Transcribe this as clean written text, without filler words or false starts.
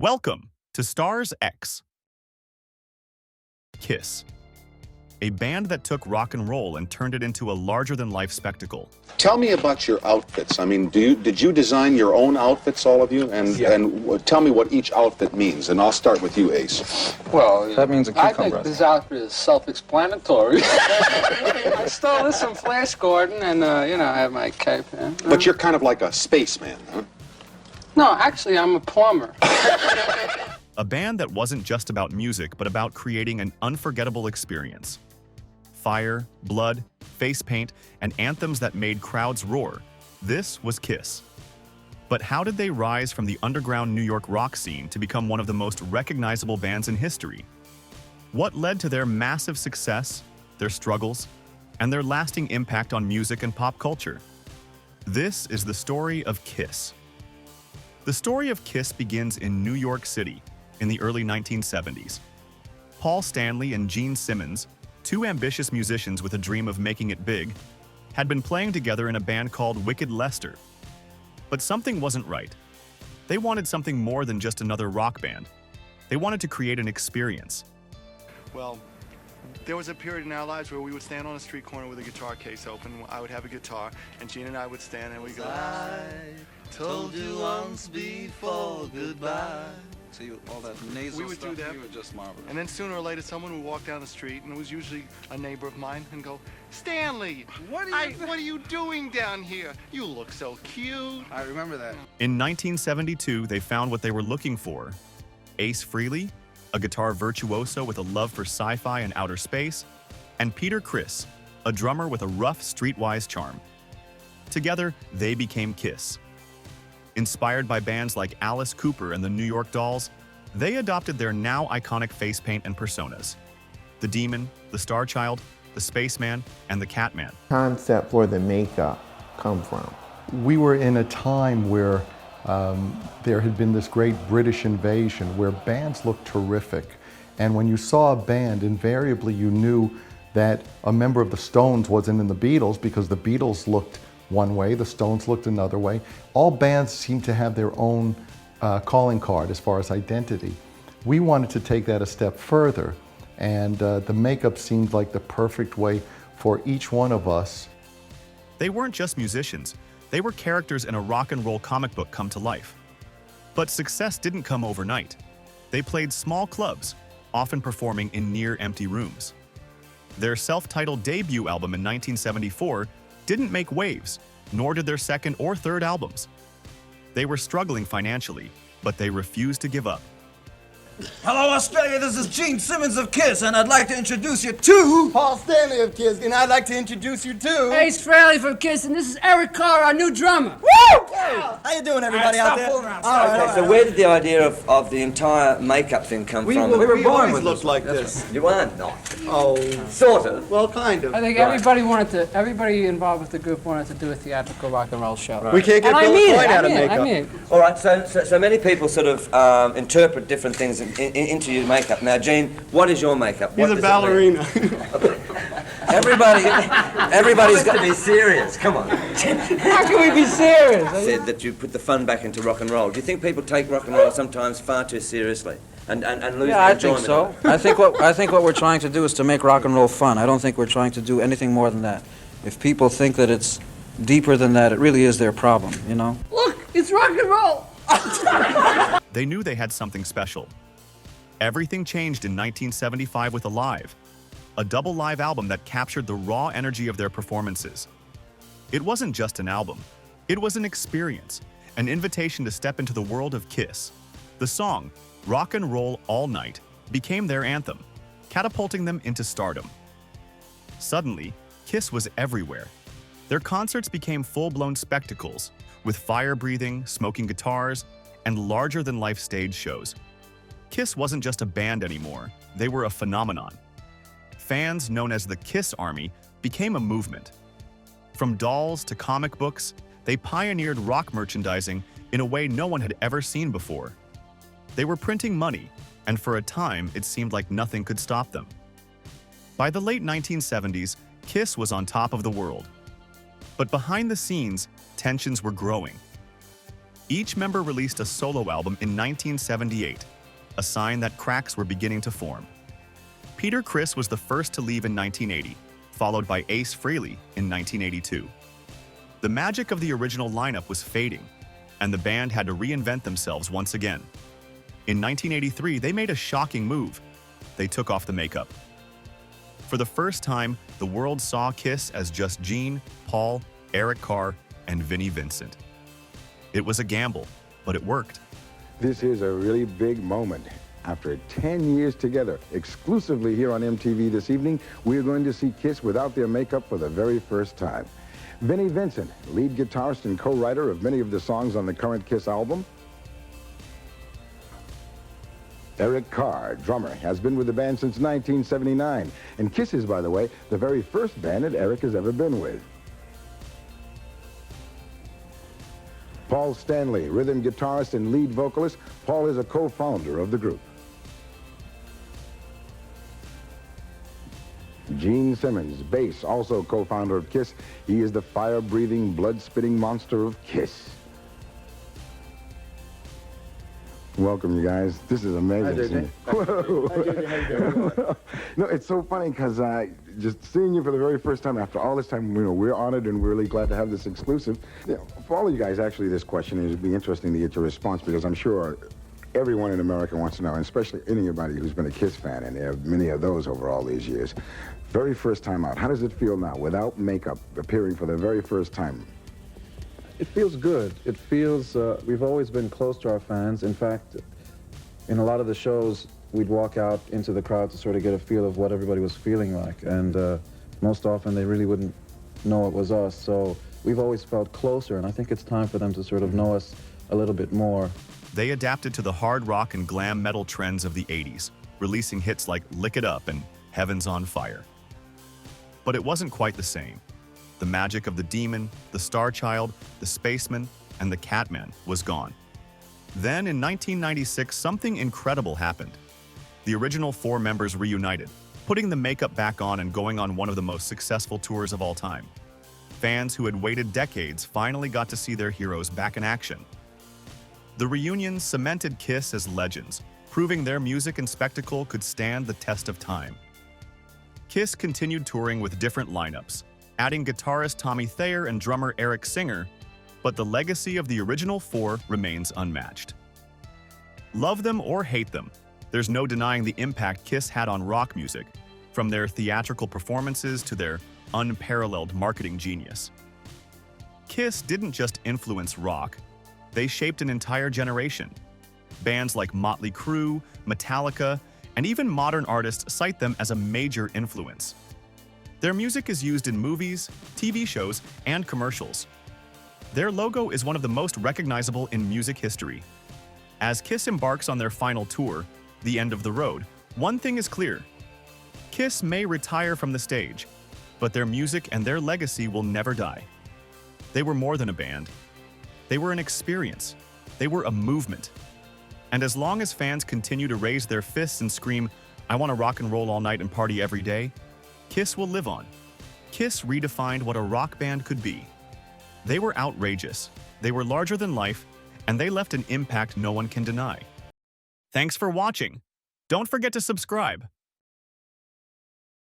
Welcome to Stars X. Kiss, a band that took rock and roll and turned it into a larger-than-life spectacle. Tell me about your outfits. I mean, did you design your own outfits, all of you? And tell me what each outfit means, and I'll start with you, Ace. Well, that means a cucumber. I think this outfit is self-explanatory. I stole this from Flash Gordon, and, I have my cape. Yeah. But you're kind of like a spaceman, huh? No, actually, I'm a plumber. A band that wasn't just about music, but about creating an unforgettable experience. Fire, blood, face paint, and anthems that made crowds roar. This was Kiss. But how did they rise from the underground New York rock scene to become one of the most recognizable bands in history? What led to their massive success, their struggles, and their lasting impact on music and pop culture? This is the story of Kiss. The story of Kiss begins in New York City in the early 1970s. Paul Stanley and Simmons, two ambitious musicians with a dream of making it big, had been playing together in a band called Wicked Lester. But something wasn't right. They wanted something more than just another rock band. They wanted to create an experience. Well, there was a period in our lives where we would stand on a street corner with a guitar case open. I would have a guitar, and Gene and I would stand and we'd go, I told you once before goodbye. See, all that nasal We would stuff, do that. you were just marvelous. And then sooner or later, someone would walk down the street, and it was usually a neighbor of mine, and go, Stanley, what are you doing down here? You look so cute. I remember that. In 1972, they found what they were looking for. Ace Frehley, a guitar virtuoso with a love for sci-fi and outer space, and Peter Criss, a drummer with a rough, streetwise charm. Together, they became Kiss. Inspired by bands like Alice Cooper and the New York Dolls, they adopted their now iconic face paint and personas. The Demon, the Star Child, the Spaceman, and the Catman. Concept for the makeup come from? We were in a time where there had been this great British invasion where bands looked terrific. And when you saw a band, invariably you knew that a member of the Stones wasn't in the Beatles because the Beatles looked one way, the Stones looked another way. All bands seemed to have their own calling card as far as identity. We wanted to take that a step further, and the makeup seemed like the perfect way for each one of us. They weren't just musicians, they were characters in a rock and roll comic book come to life. But success didn't come overnight. They played small clubs, often performing in near-empty rooms. Their self-titled debut album in 1974 didn't make waves, nor did their second or third albums. They were struggling financially, but they refused to give up. Hello, Australia. This is Gene Simmons of Kiss, and I'd like to introduce you to Paul Stanley of Kiss, and I'd like to introduce you to It's Frehley from Kiss, and this is Eric Carr, our new drummer. Woo! How you doing, everybody out there? Okay, So where did the idea of the entire makeup thing come from? We were born with looked like this. You are not. Oh, Sort of. well, kind of. I think everybody involved with the group wanted to do a theatrical rock and roll show. We can't get And I Bill mean it, Coyne out of I mean it, makeup. I mean it. All right, so many people sort of interpret different things into your makeup. Now, Gene, what is your makeup? He's a ballerina. Everybody's got to be serious. Come on. How can we be serious? Said that you put the fun back into rock and roll. Do you think people take rock and roll sometimes far too seriously and lose Yeah, I enjoyment? think so. I think what we're trying to do is to make rock and roll fun. I don't think we're trying to do anything more than that. If people think that it's deeper than that, it really is their problem, you know? Look, it's rock and roll. They knew they had something special. Everything changed in 1975 with Alive, a double live album that captured the raw energy of their performances. It wasn't just an album, it was an experience, an invitation to step into the world of Kiss. The song, Rock and Roll All Night, became their anthem, catapulting them into stardom. Suddenly, Kiss was everywhere. Their concerts became full-blown spectacles, with fire-breathing, smoking guitars, and larger-than-life stage shows. Kiss wasn't just a band anymore, they were a phenomenon. Fans known as the Kiss Army became a movement. From dolls to comic books, they pioneered rock merchandising in a way no one had ever seen before. They were printing money, and for a time it seemed like nothing could stop them. By the late 1970s, Kiss was on top of the world. But behind the scenes, tensions were growing. Each member released a solo album in 1978, a sign that cracks were beginning to form. Peter Criss was the first to leave in 1980, followed by Ace Frehley in 1982. The magic of the original lineup was fading, and the band had to reinvent themselves once again. In 1983, they made a shocking move. They took off the makeup. For the first time, the world saw Kiss as just Gene, Paul, Eric Carr, and Vinnie Vincent. It was a gamble, but it worked. This is a really big moment. After 10 years together, exclusively here on MTV this evening, we're going to see Kiss without their makeup for the very first time. Vinnie Vincent, lead guitarist and co-writer of many of the songs on the current Kiss album. Eric Carr, drummer, has been with the band since 1979. And Kiss is, by the way, the very first band that Eric has ever been with. Paul Stanley, rhythm guitarist and lead vocalist. Paul is a co-founder of the group. Gene Simmons, bass, also co-founder of Kiss. He is the fire-breathing, blood-spitting monster of Kiss. Welcome, you guys. This is amazing. Whoa. No, it's so funny because just seeing you for the very first time after all this time, you know, we're honored and we're really glad to have this exclusive. You know, for all of you guys, actually, this question is be interesting to get your response because I'm sure everyone in America wants to know, and especially anybody who's been a Kiss fan, and there are many of those over all these years. Very first time out, how does it feel now, without makeup, appearing for the very first time? It feels good. It feels, we've always been close to our fans. In fact, in a lot of the shows, we'd walk out into the crowd to sort of get a feel of what everybody was feeling like. And most often, they really wouldn't know it was us. So we've always felt closer, and I think it's time for them to sort of know us a little bit more. They adapted to the hard rock and glam metal trends of the 80s, releasing hits like Lick It Up and Heaven's on Fire. But it wasn't quite the same. The magic of the Demon, the Star Child, the Spaceman, and the Catman was gone. Then, in 1996, something incredible happened. The original 4 members reunited, putting the makeup back on and going on one of the most successful tours of all time. Fans who had waited decades finally got to see their heroes back in action. The reunion cemented Kiss as legends, proving their music and spectacle could stand the test of time. Kiss continued touring with different lineups, adding guitarist Tommy Thayer and drummer Eric Singer, but the legacy of the original 4 remains unmatched. Love them or hate them, there's no denying the impact Kiss had on rock music, from their theatrical performances to their unparalleled marketing genius. Kiss didn't just influence rock, they shaped an entire generation. Bands like Motley Crue, Metallica, and even modern artists cite them as a major influence. Their music is used in movies, TV shows, and commercials. Their logo is one of the most recognizable in music history. As Kiss embarks on their final tour, The End of the Road, one thing is clear. Kiss may retire from the stage, but their music and their legacy will never die. They were more than a band. They were an experience. They were a movement. And as long as fans continue to raise their fists and scream, "I want to rock and roll all night and party every day," Kiss will live on. Kiss redefined what a rock band could be. They were outrageous, they were larger than life, and they left an impact no one can deny. Thanks for watching. Don't forget to subscribe.